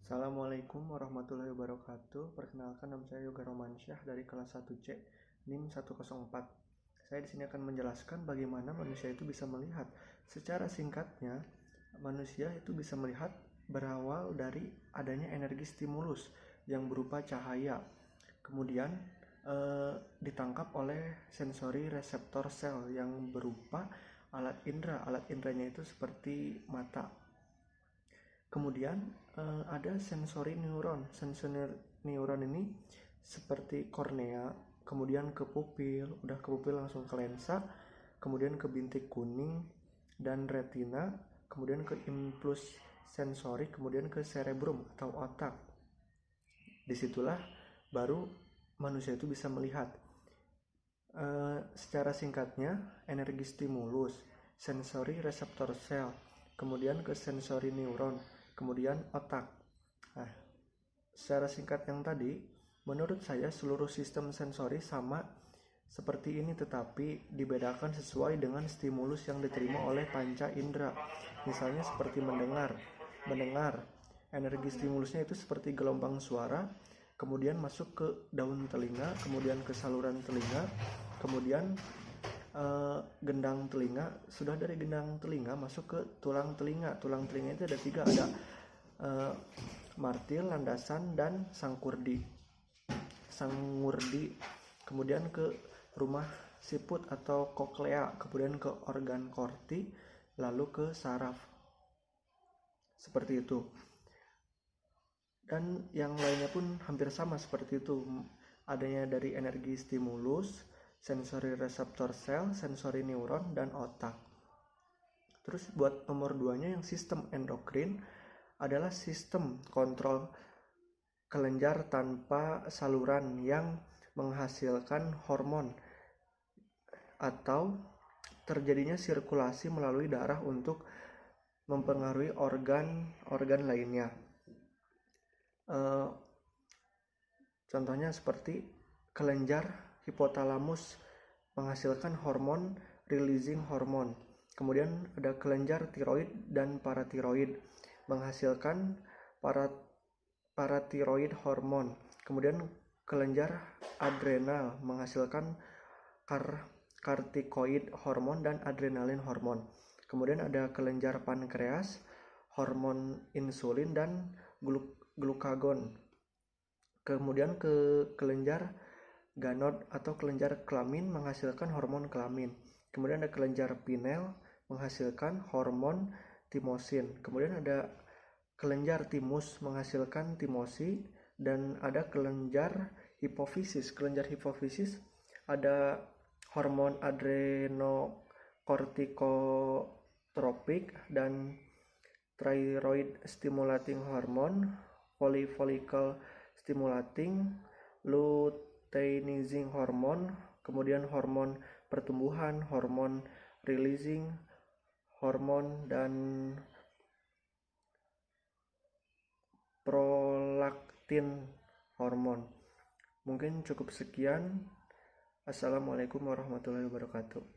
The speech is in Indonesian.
Assalamualaikum warahmatullahi wabarakatuh. Perkenalkan, nama saya Yoga Romansyah dari kelas 1C NIM 104. Saya di sini akan menjelaskan bagaimana manusia itu bisa melihat. Secara singkatnya, manusia itu bisa melihat berawal dari adanya energi stimulus yang berupa cahaya. Kemudian ditangkap oleh sensori reseptor sel yang berupa alat indera. Alat inderanya itu seperti mata. Kemudian ada sensori neuron. Sensori neuron ini seperti kornea, kemudian ke pupil, udah ke pupil langsung ke lensa, kemudian ke bintik kuning dan retina, kemudian ke impuls sensori, kemudian ke cerebrum atau otak. Disitulah baru manusia itu bisa melihat. Secara singkatnya, energi stimulus, sensori reseptor sel, kemudian ke sensori neuron, kemudian otak. Nah, secara singkat yang tadi, menurut saya seluruh sistem sensori sama seperti ini, tetapi dibedakan sesuai dengan stimulus yang diterima oleh panca indera. Misalnya seperti mendengar, energi stimulusnya itu seperti gelombang suara, kemudian masuk ke daun telinga, kemudian ke saluran telinga, kemudian gendang telinga. Sudah dari gendang telinga masuk ke tulang telinga. Tulang telinga itu ada 3, ada martil, landasan, dan sangkurdi. Kemudian ke rumah siput atau koklea, kemudian ke organ korti, lalu ke saraf. Seperti itu. Dan yang lainnya pun hampir sama seperti itu. Adanya dari energi stimulus, sensori reseptor sel, sensori neuron, dan otak. Terus buat nomor 2-nya yang sistem endokrin adalah sistem kontrol kelenjar tanpa saluran yang menghasilkan hormon atau terjadinya sirkulasi melalui darah untuk mempengaruhi organ lainnya. Contohnya seperti kelenjar hipotalamus menghasilkan hormon releasing hormon. Kemudian ada kelenjar tiroid dan paratiroid menghasilkan paratiroid hormon. Kemudian kelenjar adrenal menghasilkan kortikoid hormon dan adrenalin hormon. Kemudian ada kelenjar pankreas, hormon insulin dan glukagon. Kemudian ke kelenjar ganod atau kelenjar kelamin menghasilkan hormon kelamin. Kemudian ada kelenjar pineal menghasilkan hormon timosin. Kemudian ada kelenjar timus menghasilkan timosi, dan ada kelenjar hipofisis. Kelenjar hipofisis ada hormon adrenokortikotropik dan thyroid stimulating hormone, follicle stimulating, luteinizing hormone, kemudian hormon pertumbuhan, hormon releasing hormon, dan prolaktin hormon. Mungkin cukup sekian. Assalamualaikum warahmatullahi wabarakatuh.